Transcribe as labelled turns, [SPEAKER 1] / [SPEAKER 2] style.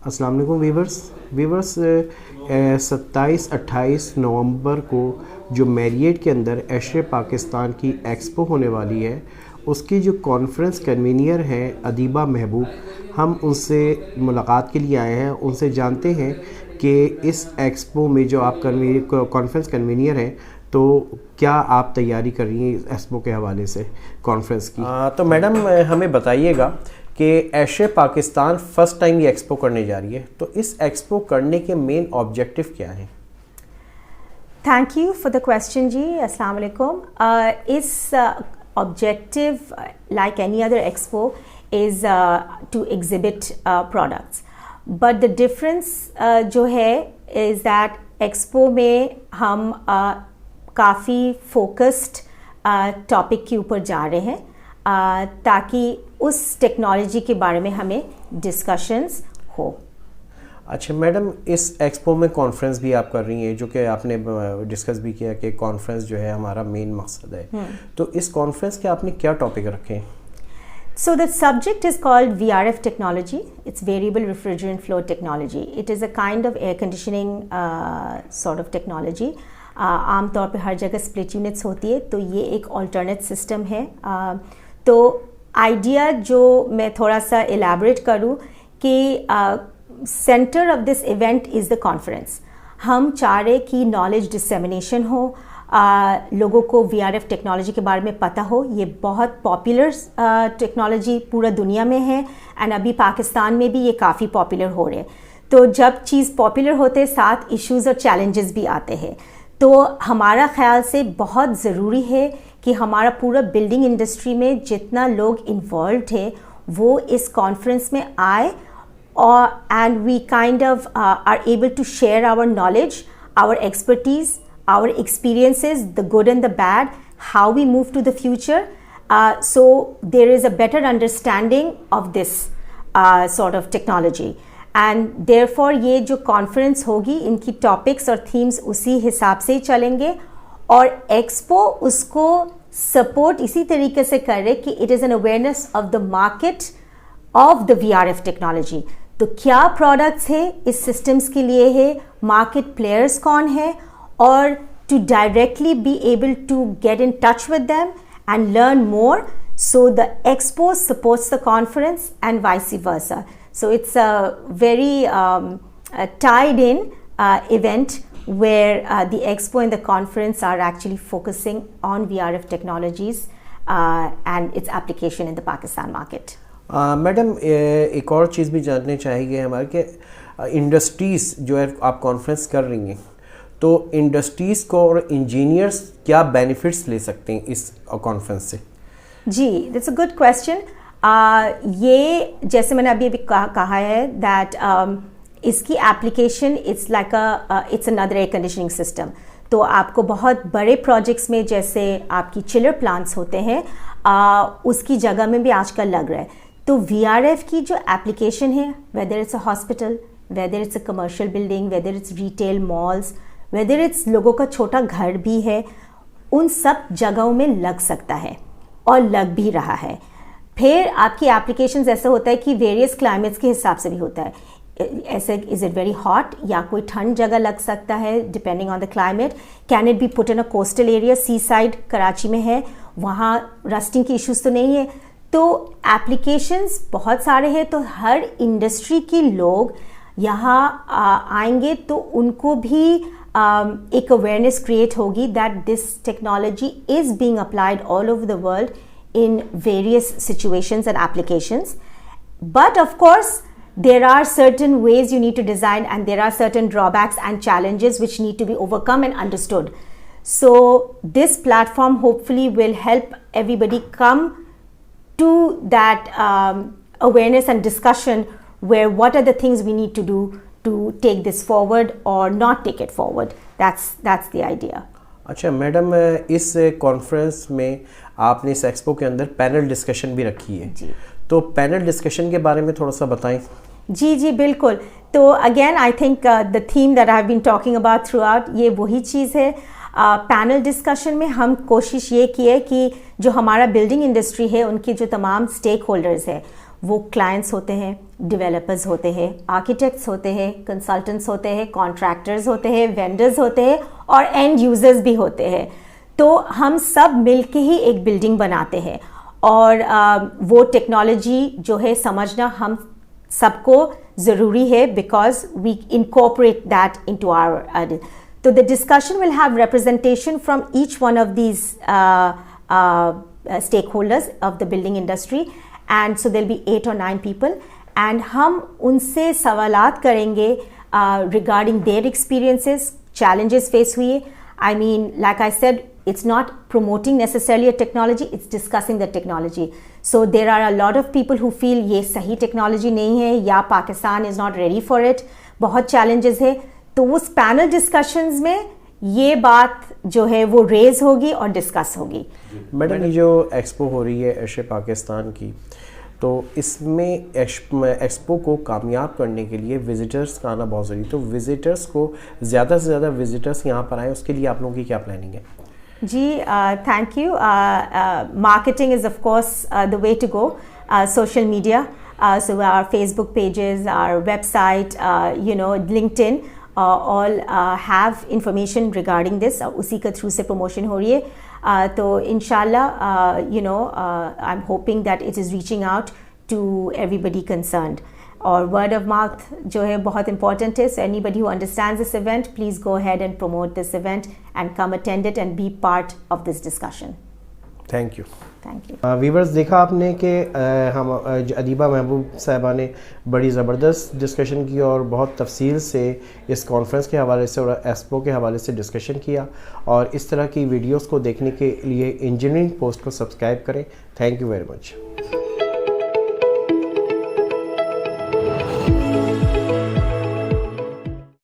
[SPEAKER 1] अस्सलाम वालेकुम वीवर्स 27-28 नवंबर को जो मैरियट के अंदर एशरे पाकिस्तान की एक्सपो होने वाली है, उसकी जो कॉन्फ्रेंस कन्वीनियर हैं अदीबा महबूब, हम उनसे मुलाकात के लिए आए हैं। उनसे जानते हैं कि इस एक्सपो में जो आप कॉन्फ्रेंस कन्वीनियर हैं, तो क्या आप तैयारी कर रही हैं इस एक्सपो के हवाले से कॉन्फ्रेंस की?
[SPEAKER 2] तो मैडम हमें बताइएगा कि एशरे पाकिस्तान फ़र्स्ट टाइम ये एक्सपो करने जा रही है, तो इस एक्सपो करने के मेन ऑब्जेक्टिव क्या हैं?
[SPEAKER 3] Thank you for the question जी। अस्सलाम वालेकुम। इस objective like any other expo is to exhibit products, but the difference जो है इज़ दैट एक्सपो में हम काफ़ी फोकस्ड टॉपिक के ऊपर जा रहे हैं ताकि उस टेक्नोलॉजी के बारे में हमें डिस्कशंस हो।
[SPEAKER 2] अच्छा मैडम, इस एक्सपो में कॉन्फ्रेंस भी आप कर रही हैं, जो कि आपने डिस्कस भी किया कि कॉन्फ्रेंस जो है हमारा मेन मकसद है। तो इस कॉन्फ्रेंस के आपने क्या टॉपिक रखे हैं?
[SPEAKER 3] So the subject is called VRF technology. It's variable refrigerant flow technology. It is a kind of air conditioning sort of technology. आमतौर पे हर जगह स्प्लिट यूनिट्स होती है, तो ये एक अल्टरनेट सिस्टम है। तो आइडिया जो मैं थोड़ा सा एलैबोरेट करूँ कि centre of this event is the conference. हम चाह रहे कि नॉलेज डिसेमिनेशन हो, लोगों को VRF टेक्नोलॉजी के बारे में पता हो। ये बहुत पॉपुलर टेक्नोलॉजी पूरा दुनिया में है एंड अभी पाकिस्तान में भी ये काफ़ी पॉपुलर हो रहे हैं। तो जब चीज़ पॉपुलर होते साथ इश्यूज़ और चैलेंजेस भी आते हैं, तो हमारा ख्याल से बहुत ज़रूरी है कि हमारा पूरा बिल्डिंग इंडस्ट्री में जितना लोग इन्वॉल्व है वो इस कॉन्फ्रेंस में आए और and we kind of are able to share our knowledge, our expertise, our experiences, the good and the bad, how we move to the future. So there is a better understanding of this sort of technology. And therefore ये जो conference होगी, इनकी topics और themes उसी हिसाब से ही चलेंगे और expo उसको support इसी तरीके से कर रहे कि it is an awareness of the market of the VRF technology. तो क्या products है इस systems के लिए है, market players कौन है, or to directly be able to get in touch with them and learn more. So the expo supports the conference and vice versa. So it's a very tied in event where the expo and the conference are actually focusing on VRF technologies and its application in the Pakistan market.
[SPEAKER 2] Madam एक और चीज़ भी जाननी चाहिए हमारे कि industries जो है आप कॉन्फ्रेंस कर रही हैं, तो इंडस्ट्रीज़ को और इंजीनियर्स क्या बेनिफिट्स ले सकते हैं इस कॉन्फ्रेंस से?
[SPEAKER 3] जी, दैट्स अ गुड क्वेश्चन। ये जैसे मैंने अभी कहा है दैट इसकी application it's like it's another air conditioning system. तो आपको बहुत बड़े प्रोजेक्ट्स में जैसे आपकी चिलर प्लांट्स होते हैं उसकी जगह में भी आजकल लग रहा है। तो VRF की जो एप्लीकेशन है, whether it's a hospital, whether it's a commercial building, whether it's retail malls, whether it's लोगों का छोटा घर भी है, उन सब जगहों में लग सकता है और लग भी रहा है। फिर आपकी एप्लीकेशंस ऐसा होता है कि वेरियस क्लाइमेट्स के हिसाब से भी होता है। ऐसे इज़ इट वेरी हॉट या कोई ठंड जगह लग सकता है depending on the climate. Can it be put in a coastal area, sea side Karachi में है, वहाँ रस्टिंग की इश्यूज तो नहीं है। तो एप्लीकेशंस बहुत सारे हैं, तो हर इंडस्ट्री के लोग यहाँ आएंगे तो उनको भी एक अवेयरनेस क्रिएट होगी that this technology is being applied all over the world in various situations and applications. But of course there are certain ways you need to design and there are certain drawbacks and challenges which need to be overcome and understood. So this platform hopefully will help everybody come to that awareness and discussion where what are the things we need to do to take this forward or not take it forward. That's the idea.
[SPEAKER 2] अच्छा madam, इस conference में आपने इस expo के अंदर panel discussion भी रखी है
[SPEAKER 3] जी,
[SPEAKER 2] तो पैनल डिस्कशन के बारे में थोड़ा सा बताएं।
[SPEAKER 3] जी बिल्कुल। तो again I think the theme that I have been talking about throughout ये वही चीज़ है। पैनल डिस्कशन में हम कोशिश ये की है कि जो हमारा बिल्डिंग इंडस्ट्री है उनके जो तमाम स्टेक होल्डर्स है वो क्लाइंट्स होते हैं, डेवलपर्स होते हैं, आर्किटेक्ट्स होते हैं, कंसल्टेंट्स होते हैं, कॉन्ट्रैक्टर्स होते हैं, वेंडर्स होते हैं और एंड यूजर्स भी होते हैं। तो हम सब मिलके ही एक बिल्डिंग बनाते हैं और वो टेक्नोलॉजी जो है समझना हम सबको ज़रूरी है because we incorporate that into our. तो the discussion will have representation from each one of these stakeholders of the building industry, and so there'll be 8 or 9 people, and हम उनसे सवालात करेंगे regarding their experiences, challenges face हुए. I mean, like I said, it's not promoting necessarily a technology, it's discussing the technology. So there are a lot of people who feel ये सही technology नहीं है या Pakistan is not ready for it, बहुत challenges है. तो उस panel discussions में ये बात जो है वो रेज होगी और डिस्कस होगी।
[SPEAKER 2] मैडम, ये जो एक्सपो हो रही है ASHRAE पाकिस्तान की, तो इसमें एक्सपो को कामयाब करने के लिए विजिटर्स का आना बहुत ज़रूरी, तो विजिटर्स को ज़्यादा से ज़्यादा विजिटर्स यहाँ पर आए, उसके लिए आप लोगों की क्या प्लानिंग है?
[SPEAKER 3] जी, thank you. Marketing is of course the way to go, social media, so our Facebook pages, our website, LinkedIn, all have information regarding this. उसी के थ्रू से प्रमोशन हो रही है। तो इंशाल्लाह I'm hoping that it is reaching out to everybody concerned. और word of mouth जो है बहुत important है. So anybody who understands this event, please go ahead and promote this event and come attend it and be part of this discussion.
[SPEAKER 2] Thank you.
[SPEAKER 3] Thank you.
[SPEAKER 1] Viewers, देखा आपने कि हम अदीबा महबूब साहिबा ने बड़ी ज़बरदस्त डिस्कशन की और बहुत तफसील से इस कॉन्फ्रेंस के हवाले से और एक्सपो के हवाले से डिस्कशन किया। और इस तरह की वीडियोस को देखने के लिए इंजीनियरिंग पोस्ट को सब्सक्राइब करें। Thank you very much.